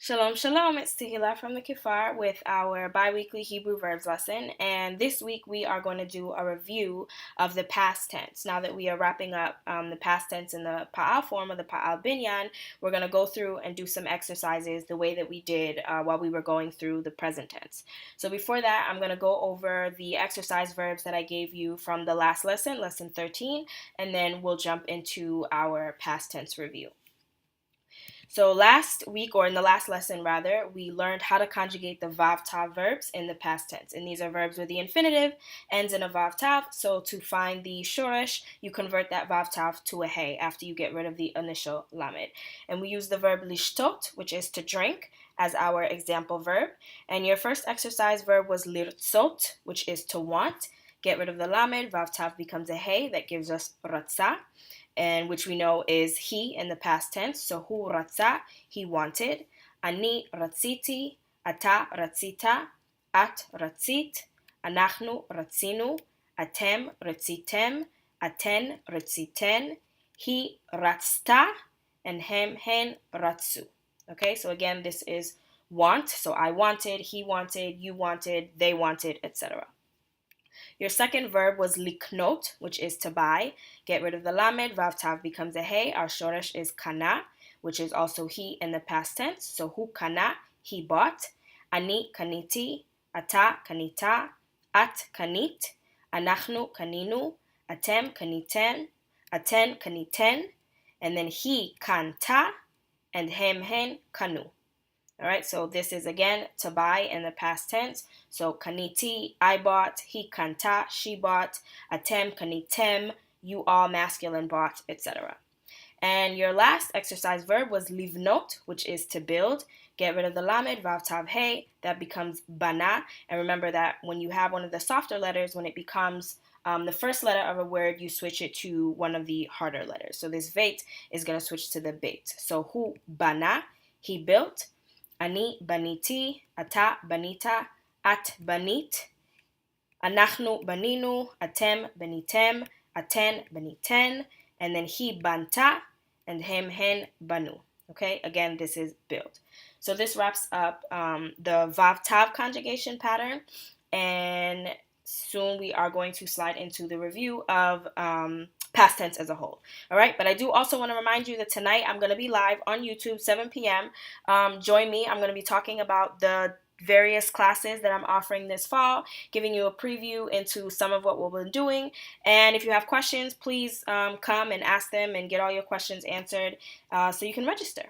Shalom, shalom. It's Tehila from the Kifar with our bi-weekly Hebrew verbs lesson. And this week we are going to do a review of the past tense. Now that we are wrapping up the past tense in the Paal form of the Paal Binyan, we're going to go through and do some exercises the way that we did while we were going through the present tense. So before that, I'm going to go over the exercise verbs that I gave you from the last lesson, lesson 13, and then we'll jump into our past tense review. So last week, or in the last lesson rather, we learned how to conjugate the vav tav verbs in the past tense. And these are verbs where the infinitive ends in a vav tav. So to find the shoresh, you convert that vav tav to a hey after you get rid of the initial lamed. And we use the verb lishtot, which is to drink, as our example verb. And your first exercise verb was lirtzot, which is to want. Get rid of the lamed, vav tav becomes a hey, that gives us ratzah, and which we know is he in the past tense. So hu ratza, he wanted. Ani ratziti, ata ratzita, at ratzit, anachnu ratzinu, atem ratzitem, aten ratziten, he ratzta, and hem hen ratzu. Okay, so again, this is want. So I wanted, he wanted, you wanted, they wanted, etc. Your second verb was liknot, which is to buy. Get rid of the lamed, vav tav becomes a hey. Our shoresh is kana, which is also he in the past tense. So hu kana, he bought. Ani kaniti, ata kanita, at kanit, anachnu kaninu, atem kaniten, aten kaniten, and then he kanta, and hem hen kanu. All right, so this is again to buy in the past tense. So kaniti, I bought, he kanta, she bought, atem kanitem, you all masculine bought, etc. And your last exercise verb was livnot, which is to build. Get rid of the lamed, vav tav hey, that becomes bana. And remember that when you have one of the softer letters, when it becomes the first letter of a word, you switch it to one of the harder letters. So this veit is going to switch to the beit. So hu bana, he built. Ani baniti, ata banita, at banit, anachnu baninu, atem banitem, aten baniten, and then he banta, and hem hen banu. Okay, again, this is build. So this wraps up the vav tav conjugation pattern, and soon we are going to slide into the review of past tense as a whole. All right, but I do also want to remind you that tonight I'm going to be live on YouTube, 7 p.m. Join me. I'm going to be talking about the various classes that I'm offering this fall, giving you a preview into some of what we'll be doing. And if you have questions, please come and ask them and get all your questions answered so you can register.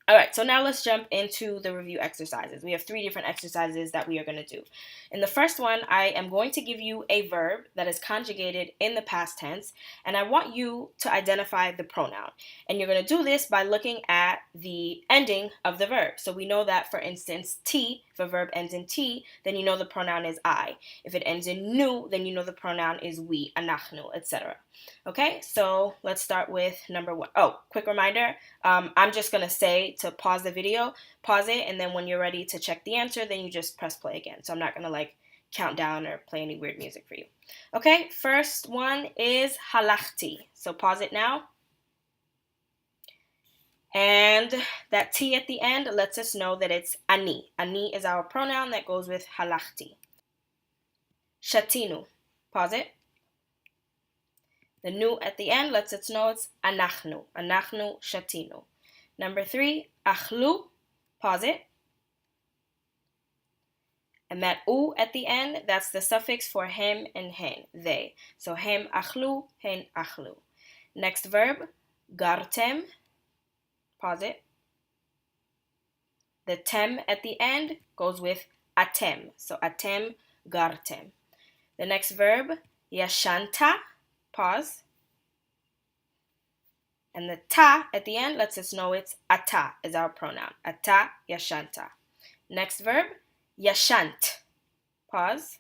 All right, so now let's jump into the review exercises. We have 3 different exercises that we are going to do. In the first one, I am going to give you a verb that is conjugated in the past tense, and I want you to identify the pronoun. And you're going to do this by looking at the ending of the verb. So we know that, for instance, T, if a verb ends in T, then you know the pronoun is I. If it ends in nu, then you know the pronoun is we, anachnu, etc. Okay, so let's start with number 1. Oh, quick reminder, I'm just going to say to pause the video, pause it, and then when you're ready to check the answer, then you just press play again. So I'm not going to count down or play any weird music for you. Okay, first one is halachti. So pause it now. And that T at the end lets us know that it's ani. Ani is our pronoun that goes with halachti. Shatinu. Pause it. The nu at the end lets us know it's anachnu. Anachnu shatinu. Number 3, achlu. Pause it. And that u at the end, that's the suffix for hem and hen, they. So hem achlu, hen achlu. Next verb, gartem. Pause it. The tem at the end goes with atem. So atem, gartem. The next verb, yashanta. Pause. And the ta at the end lets us know it's ata is our pronoun. Ata yashanta. Next verb, yashant. Pause.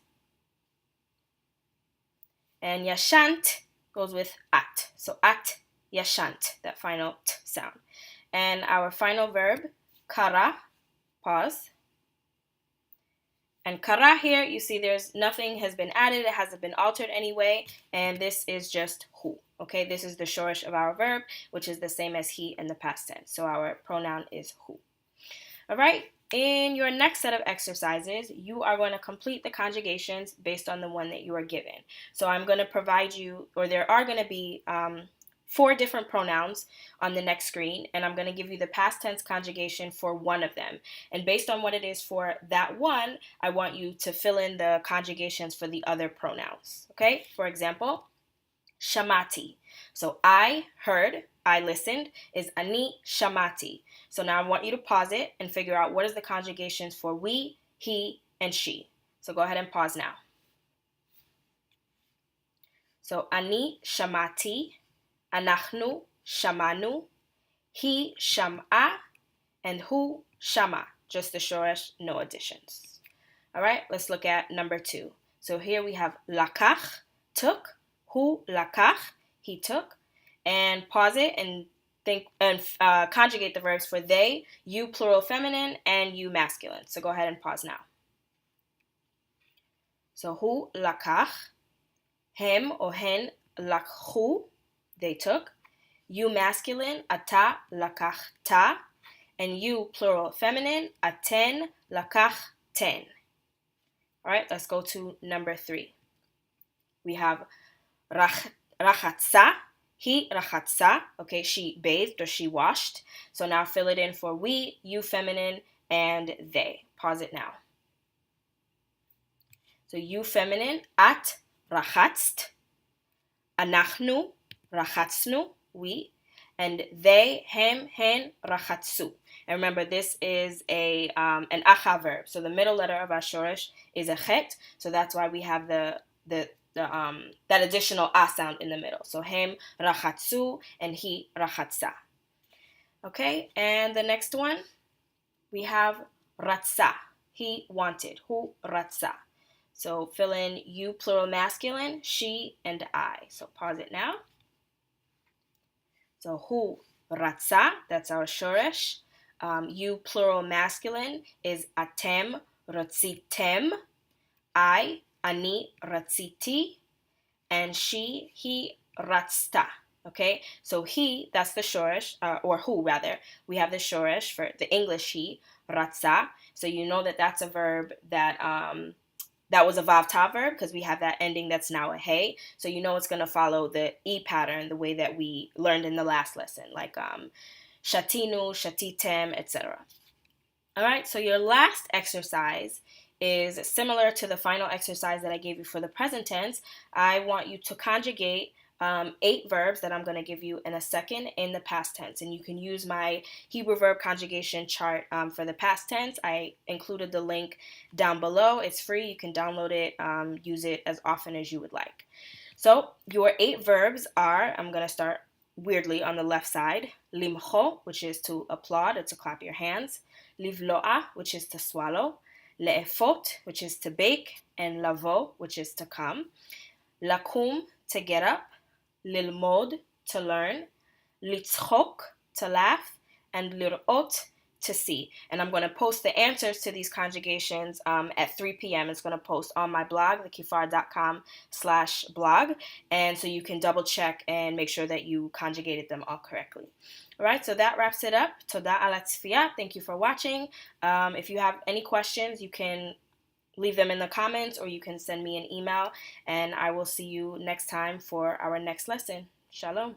And yashant goes with at. So at yashant, that final t sound. And our final verb, kara. Pause. And kara here, you see nothing has been added. It hasn't been altered anyway. And this is just hu. Okay, this is the shoresh of our verb, which is the same as he in the past tense. So our pronoun is hu. All right, in your next set of exercises, you are going to complete the conjugations based on the one that you are given. So I'm going to provide you, or there are going to be 4 different pronouns on the next screen, and I'm going to give you the past tense conjugation for one of them. And based on what it is for that one, I want you to fill in the conjugations for the other pronouns. Okay, for example, shamati. So I heard, I listened, is ani shamati. So now I want you to pause it and figure out what is the conjugations for we, he, and she. So go ahead and pause now. So ani shamati, anachnu shamanu, he sham'a, and hu shama. Just the shoresh, no additions. All right, let's look at number 2. So here we have lakach, took, hu lakach, he took, and pause it and think and conjugate the verbs for they, you plural feminine, and you masculine. So go ahead and pause now. So hu lakach, hem or hen lakhu, they took, you masculine, ata lakachta, and you plural feminine, aten lakachten. All right, let's go to number 3. We have rachatsa, he rachatsa, okay, she bathed or she washed. So now fill it in for we, you feminine, and they. Pause it now. So you feminine, at rachatzt, anachnu rachatznu, we, and they, hem, hen, rachatsu. And remember, this is an acha verb. So the middle letter of our shoresh is a chet. So that's why we have that additional a sound in the middle. So hem rachatsu and he rachatsa. Okay, and the next one we have ratsa. He wanted. Hu ratsa. So fill in you plural masculine, she, and I. So pause it now. So hu ratsa, that's our shoresh. You plural masculine is atem ratzitem. I, ani ratziti. And she, he ratzta. Okay, so he, that's the shoresh, or who rather. We have the shoresh for the English he, ratza. So you know that that's a verb that was a vav ta verb because we have that ending that's now a hey. So you know it's going to follow the e pattern the way that we learned in the last lesson, like shatinu, shatitem, etc. All right, so your last exercise is similar to the final exercise that I gave you for the present tense. I want you to conjugate 8 verbs that I'm going to give you in a second in the past tense. And you can use my Hebrew verb conjugation chart for the past tense. I included the link down below. It's free. You can download it, use it as often as you would like. So your 8 verbs are, I'm going to start weirdly on the left side, limcho, which is to applaud or to clap your hands, livloa, which is to swallow, le'efot, which is to bake, and lavo, which is to come, lakum, to get up, lilmod, to learn, litzchok, to laugh, and lirot, to see. And I'm going to post the answers to these conjugations at 3 p.m. It's going to post on my blog, thekifar.com/blog. And so you can double check and make sure that you conjugated them all correctly. All right, so that wraps it up. Toda ala tzfiya. Thank you for watching. If you have any questions, you can leave them in the comments or you can send me an email. And I will see you next time for our next lesson. Shalom.